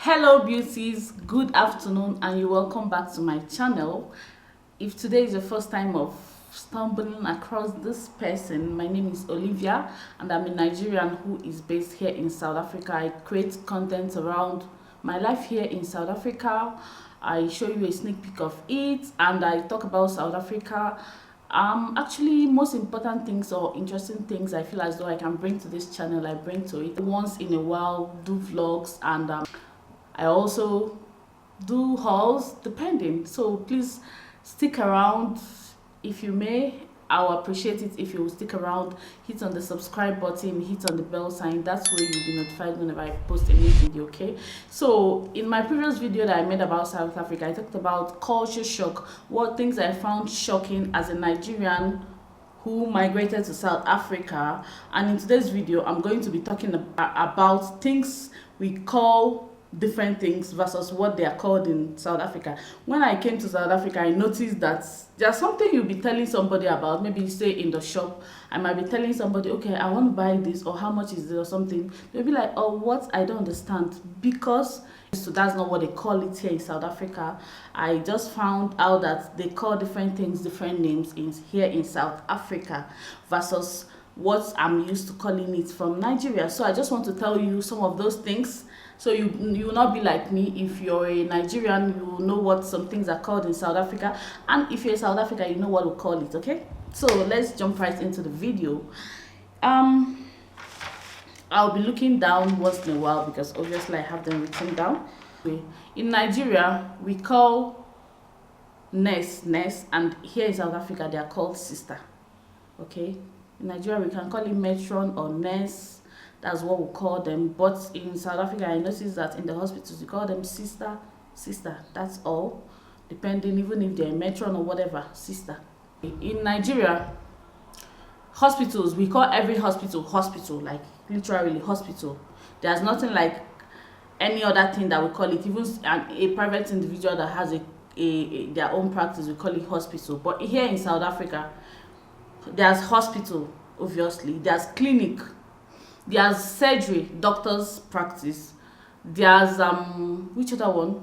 Hello beauties, good afternoon and you welcome back to my channel. If today is your first time of stumbling across this person, my name is Olivia and I'm a Nigerian who is based here in South Africa. I create content around my life here in South Africa. I show you a sneak peek of it and I talk about South Africa. Actually, most important things or interesting things I feel as though I can bring to this channel, I bring to it. Once in a while, do vlogs, and I also do hauls, depending. So please stick around if you may. I'll appreciate it if you will stick around. Hit on the subscribe button, hit on the bell sign. That's where you'll be notified whenever I post a new video. Okay, so in my previous video that I made about South Africa, I talked about culture shock, what things I found shocking as a Nigerian who migrated to South Africa. And in today's video I'm going to be talking about things we call different things versus what they are called in South Africa. When I came to South Africa, I noticed that there's something you'll be telling somebody about. Maybe say in the shop, I might be telling somebody, okay, I want to buy this, or how much is it, or something. They'll be like, oh, what? I don't understand, because so that's not what they call it here in South Africa. I just found out that they call different things different names here in South Africa versus what I'm used to calling it from Nigeria. So I just want to tell you some of those things, so you will not be like me. If you're a Nigerian, you will know what some things are called in South Africa, and if you're in South Africa, you know what we'll call it. Okay, so let's jump right into the video. I'll be looking down once in a while because obviously I have them written down. In Nigeria, we call nurse, and here in South Africa they are called sister. Okay, in Nigeria we can call it matron or nurse. That's what we call them. But in South Africa, I noticed that in the hospitals we call them sister. That's all, depending, even if they're a matron or whatever, sister. In Nigeria, hospitals, we call every hospital, like literally hospital. There's nothing like any other thing that we call it. Even a private individual that has their own practice, we call it hospital. But here in South Africa, there's hospital, obviously, there's clinic, there's surgery, doctor's practice, there's which other one,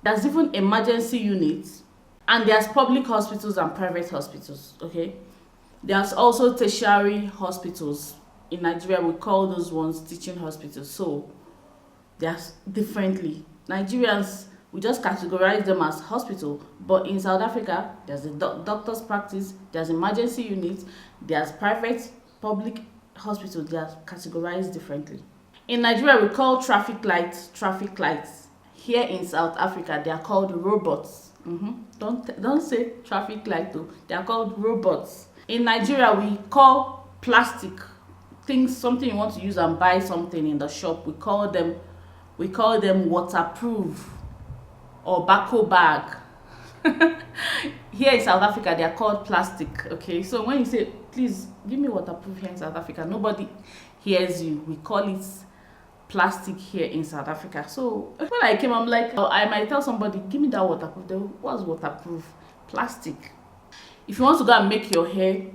there's even emergency units, and there's public hospitals and private hospitals. Okay, there's also tertiary hospitals. In Nigeria we call those ones teaching hospitals. So there's differently. Nigerians, we just categorize them as hospital, but in South Africa there's a doctor's practice, there's emergency units, there's private, public hospitals. They are categorized differently. In Nigeria we call traffic lights. Here in South Africa they are called robots. Don't say traffic light though, they are called robots. In Nigeria we call plastic things, something you want to use and buy something in the shop, we call them waterproof or bako bag. Here in South Africa they are called plastic. Okay, so when you say please give me waterproof here in South Africa, nobody hears you. We call it plastic here in South Africa. So when I came, I'm like, oh, I might tell somebody, give me that waterproof. What's waterproof? Plastic. If you want to go and make your hair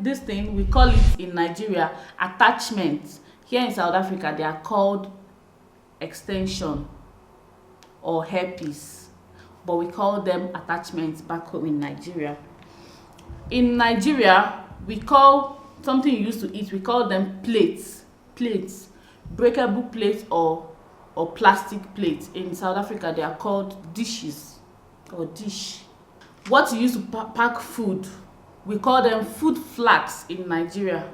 this thing, we call it in Nigeria attachment. Here in South Africa they are called extension or hairpiece, but we call them attachments back home in Nigeria. In Nigeria we call something you used to eat, we call them plates, breakable plates or plastic plates. In South Africa they are called dishes or dish. What you use to pack food, we call them food flasks in Nigeria.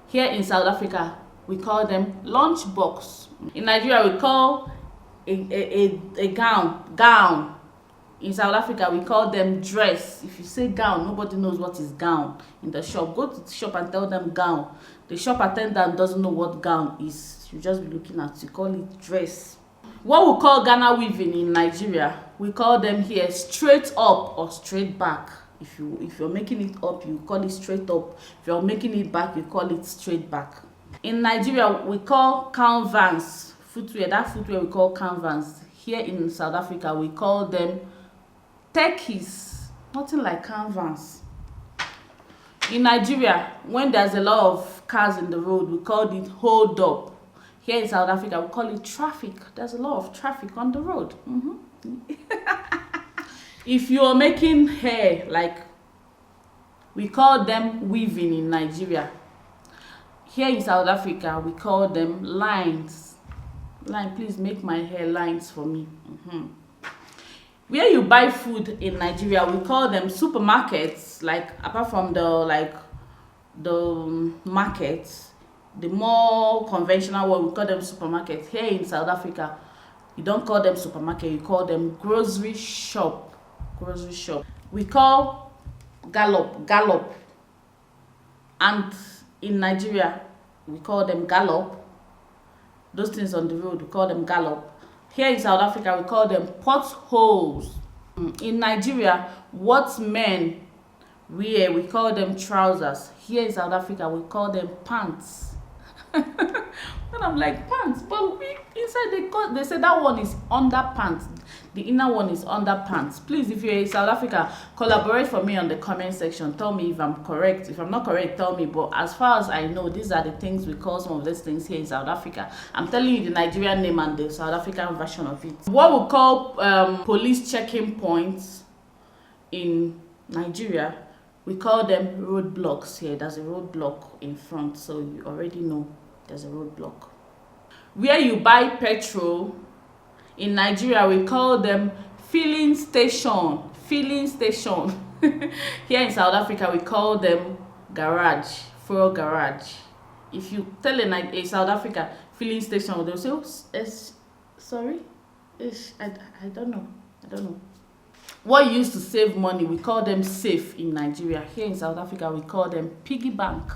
Here in South Africa we call them lunch box. In Nigeria we call a gown. In South Africa we call them dress. If you say gown, nobody knows what is gown in the shop. Go to the shop and tell them gown. The shop attendant doesn't know what gown is. You just be looking at it, you call it dress. What we call Ghana weaving in Nigeria, we call them here straight up or straight back. If you're making it up, you call it straight up. If you're making it back, you call it straight back. In Nigeria we call canvas footwear. That footwear we call canvas. Here in South Africa we call them techies. Nothing like canvas. In Nigeria, when there's a lot of cars in the road, we call it hold up. Here in South Africa, we call it traffic. There's a lot of traffic on the road. If you're making hair, like we call them weaving in Nigeria. Here in South Africa, we call them lines. Line, please make my hair lines for me. Where you buy food in Nigeria, we call them supermarkets. Like apart from the markets, the more conventional one, we call them supermarkets. Here in South Africa, you don't call them supermarket, you call them grocery shop. Grocery shop. We call gallop. And in Nigeria, we call them gallop. Those things on the road, we call them gallop. Here in South Africa, we call them potholes. In Nigeria, what men wear, we call them trousers. Here in South Africa, we call them pants. And I'm like, pants? But we inside they say that one is underpants. The inner one is underpants. Please, if you're in South Africa, collaborate for me on the comment section. Tell me if I'm correct. If I'm not correct, tell me. But as far as I know, these are the things we call some of these things here in South Africa. I'm telling you the Nigerian name and the South African version of it. What we call police checking points in Nigeria, we call them roadblocks here. There's a roadblock in front, so you already know there's a roadblock. Where you buy petrol in Nigeria, we call them filling station. Filling station. Here in South Africa, we call them garage, fuel garage. If you tell a South Africa filling station, they'll say, oh, sorry, I don't know. What used to save money, we call them safe in Nigeria. Here in South Africa, we call them piggy bank.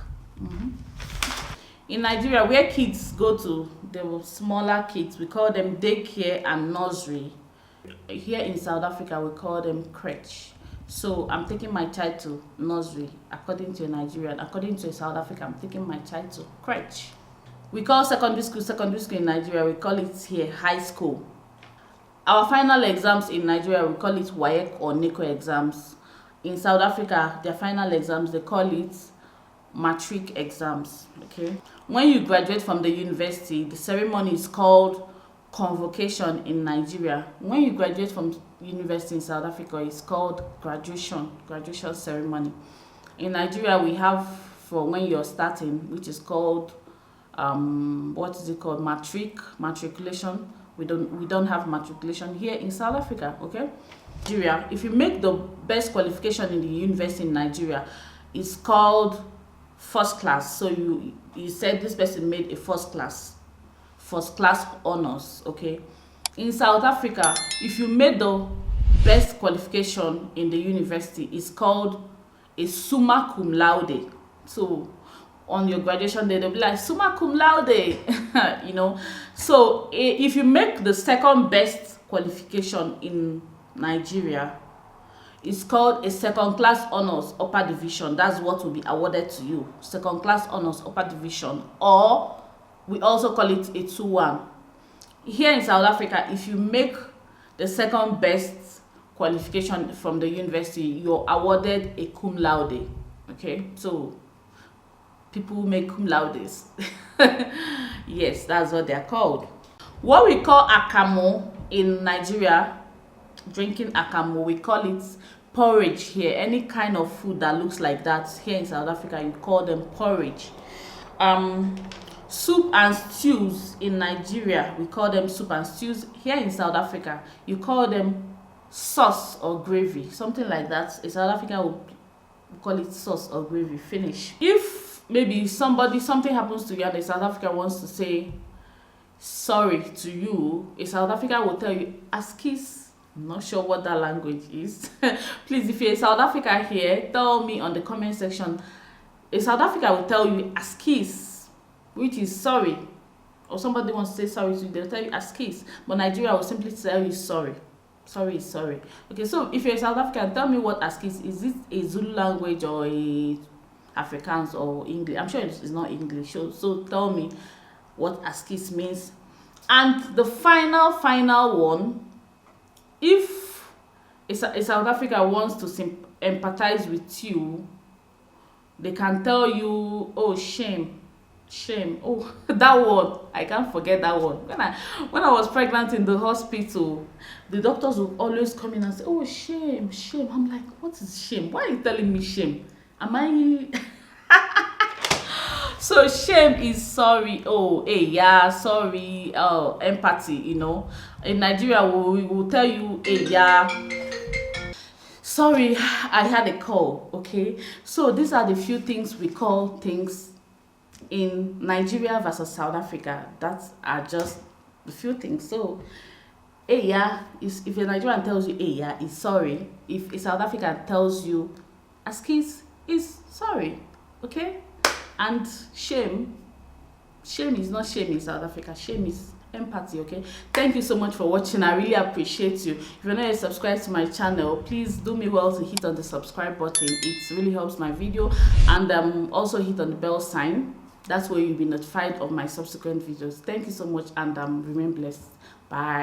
In Nigeria, where kids go to, the smaller kids, we call them daycare and nursery. Here in South Africa, we call them crèche. So I'm taking my child to nursery, according to a Nigerian. According to a South Africa, I'm taking my child to crèche. We call secondary school in Nigeria, we call it here high school. Our final exams in Nigeria, we call it WAEC or NECO exams. In South Africa, their final exams, they call it matric exams. Okay. When you graduate from the university, the ceremony is called convocation in Nigeria. When you graduate from university in South Africa, it's called graduation ceremony. In Nigeria, we have for when you're starting, which is called matriculation. We don't have matriculation here in South Africa. Okay. Nigeria, if you make the best qualification in the university in Nigeria, it's called first class. So you said this person made a first class honors. Okay. In South Africa, if you made the best qualification in the university, it's called a summa cum laude. So on your graduation day, they'll be like summa cum laude. You know. So if you make the second best qualification in Nigeria, it's called a second class honors upper division. That's what will be awarded to you. Second class honors upper division, or we also call it a 2-1. Here in South Africa, if you make the second best qualification from the university, you're awarded a cum laude. Okay, so people who make cum laudes. Yes, that's what they're called. What we call akamu in Nigeria, drinking akamu, we call it porridge here. Any kind of food that looks like that here in South Africa, you call them porridge. Soup and stews in Nigeria, we call them soup and stews. Here in South Africa, you call them sauce or gravy, something like that. In South Africa, we call it sauce or gravy. Finish. If maybe something happens to you and a South Africa wants to say sorry to you, a South Africa will tell you askis. I'm not sure what that language is. Please, if you're in South Africa here, tell me on the comment section. A South Africa will tell you askis, which is sorry. Or somebody wants to say sorry to you, they'll tell you askis. But Nigeria will simply tell you sorry. Sorry is sorry. Okay, so if you're in South Africa, tell me what askis is. Is it a Zulu language or a Afrikaans or English? I'm sure it's not English. So tell me what askis means. And the final one, if a South Africa wants to empathize with you, they can tell you, oh, shame Shame. Oh, that one. I can't forget that one. When I was pregnant in the hospital, the doctors would always come in and say, "Oh, shame, shame." I'm like, "What is shame? Why are you telling me shame? Am I?" So shame is sorry. Oh, hey, yeah, sorry. Oh, empathy. In Nigeria, we will tell you, hey, yeah. Sorry, I had a call. Okay, so these are the few things we call things in Nigeria versus South Africa. That are just the few things. So, yeah, is if a Nigerian tells you yeah, is sorry. If a South African tells you askis, is sorry. Okay, and shame. Shame is not shame in South Africa. Shame is empathy. Okay, thank you so much for watching. I really appreciate you. If you're not yet subscribed to my channel, please do me well to hit on the subscribe button. It really helps my video. And also hit on the bell sign. That's where you'll be notified of my subsequent videos. Thank you so much, and remain blessed. Bye.